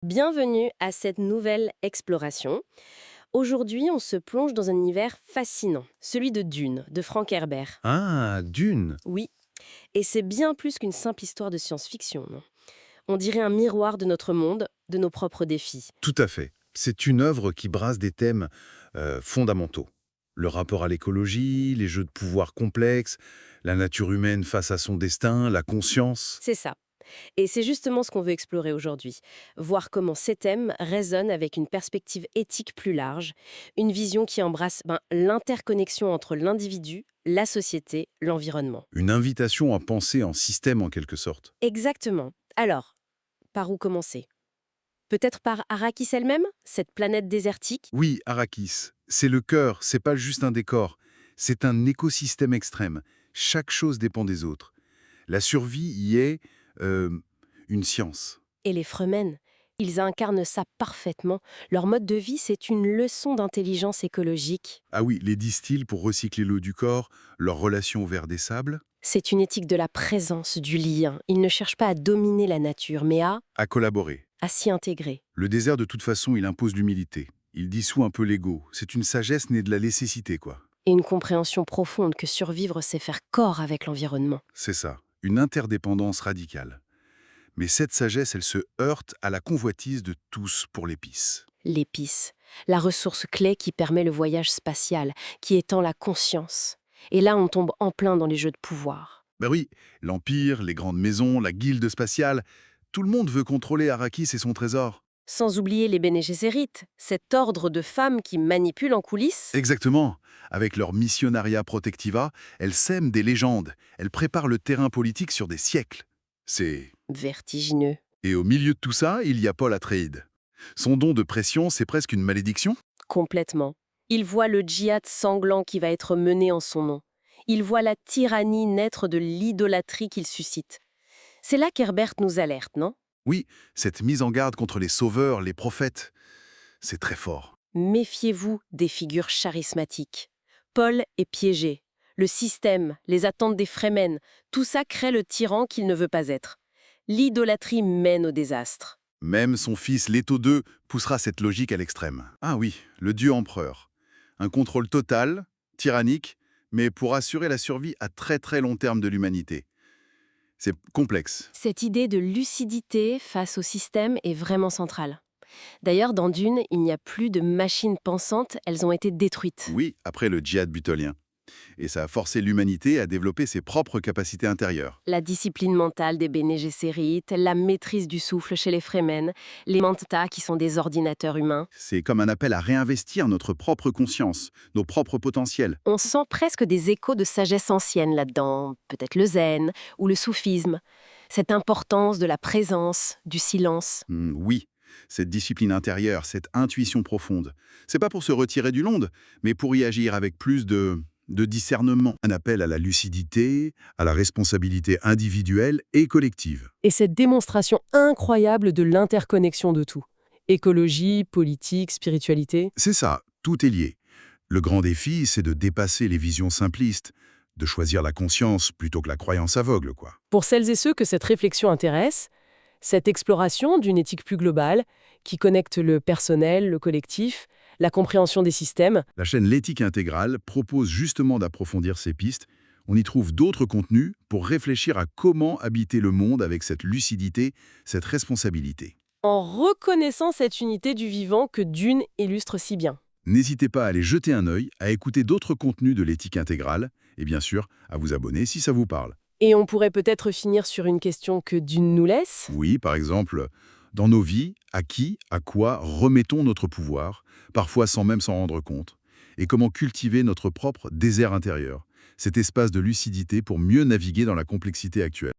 Bienvenue à cette nouvelle exploration. Aujourd'hui, on se plonge dans un univers fascinant, celui de Dune, de Frank Herbert. Ah, Dune. Oui, et c'est bien plus qu'une simple histoire de science-fiction, non. On dirait un miroir de notre monde, de nos propres défis. Tout à fait. C'est une œuvre qui brasse des thèmes fondamentaux. Le rapport à l'écologie, les jeux de pouvoir complexes, la nature humaine face à son destin, la conscience. C'est ça. Et c'est justement ce qu'on veut explorer aujourd'hui. Voir comment ces thèmes résonnent avec une perspective éthique plus large, une vision qui embrasse l'interconnexion entre l'individu, la société, l'environnement. Une invitation à penser en système en quelque sorte. Exactement. Alors, par où commencer? Peut-être par Arrakis elle-même, cette planète désertique? Oui, Arrakis, c'est le cœur, c'est pas juste un décor. C'est un écosystème extrême. Chaque chose dépend des autres. La survie y est euh, une science. Et les Fremen, ils incarnent ça parfaitement. Leur mode de vie, c'est une leçon d'intelligence écologique. Ah oui, les distils pour recycler l'eau du corps, leur relation au verre des sables, C'est une éthique de la présence, du lien. Ils ne cherchent pas à dominer la nature, mais à collaborer. à s'y intégrer. Le désert, de toute façon, il impose l'humilité. Il dissout un peu l'ego. C'est une sagesse née de la nécessité, quoi. Et une compréhension profonde que survivre, c'est faire corps avec l'environnement. C'est ça. Une interdépendance radicale. Mais cette sagesse, elle se heurte à la convoitise de tous pour l'épice. L'épice, la ressource clé qui permet le voyage spatial, qui étend la conscience. Et là, on tombe en plein dans les jeux de pouvoir. Ben oui, l'Empire, les grandes maisons, la guilde spatiale, tout le monde veut contrôler Arrakis et son trésor. Sans oublier les Bene Gesserit, cet ordre de femmes qui manipulent en coulisses. Exactement. Avec leur missionnariat protectiva, elles sèment des légendes. Elles préparent le terrain politique sur des siècles. C'est... Vertigineux. Et au milieu de tout ça, il y a Paul Atreides. Son don de pression, c'est presque une malédiction. Complètement. Il voit le djihad sanglant qui va être mené en son nom. Il voit la tyrannie naître de l'idolâtrie qu'il suscite. C'est là qu'Herbert nous alerte, non? Oui, cette mise en garde contre les sauveurs, les prophètes, c'est très fort. Méfiez-vous des figures charismatiques. Paul est piégé. Le système, les attentes des Fremen, tout ça crée le tyran qu'il ne veut pas être. L'idolâtrie mène au désastre. Même son fils Leto II poussera cette logique à l'extrême. Ah oui, le dieu empereur. Un contrôle total, tyrannique, mais pour assurer la survie à très long terme de l'humanité. C'est complexe. Cette idée de lucidité face au système est vraiment centrale. D'ailleurs, dans Dune, il n'y a plus de machines pensantes, elles ont été détruites. Oui, après le djihad butolien. Et ça a forcé l'humanité à développer ses propres capacités intérieures. La discipline mentale des Bene Gesserit, la maîtrise du souffle chez les Fremen, les Manta qui sont des ordinateurs humains. C'est comme un appel à réinvestir notre propre conscience, nos propres potentiels. On sent presque des échos de sagesse ancienne là-dedans, peut-être le zen ou le soufisme. Cette importance de la présence, du silence. Oui, cette discipline intérieure, cette intuition profonde. C'est pas pour se retirer du monde, mais pour y agir avec plus de discernement. Un appel à la lucidité, à la responsabilité individuelle et collective. Et cette démonstration incroyable de l'interconnexion de tout. Écologie, politique, spiritualité. C'est ça, tout est lié. Le grand défi, c'est de dépasser les visions simplistes, de choisir la conscience plutôt que la croyance aveugle, quoi. Pour celles et ceux que cette réflexion intéresse, cette exploration d'une éthique plus globale, qui connecte le personnel, le collectif, la compréhension des systèmes, La chaîne L'éthique intégrale propose justement d'approfondir ces pistes. On y trouve d'autres contenus pour réfléchir à comment habiter le monde avec cette lucidité, cette responsabilité. en reconnaissant cette unité du vivant que Dune illustre si bien. N'hésitez pas à aller jeter un œil, à écouter d'autres contenus de l'éthique intégrale et bien sûr à vous abonner si ça vous parle. Et on pourrait peut-être finir sur une question que Dune nous laisse. Oui, par exemple, dans nos vies, à qui, à quoi remettons notre pouvoir, parfois sans même s'en rendre compte, et comment cultiver notre propre désert intérieur, cet espace de lucidité pour mieux naviguer dans la complexité actuelle.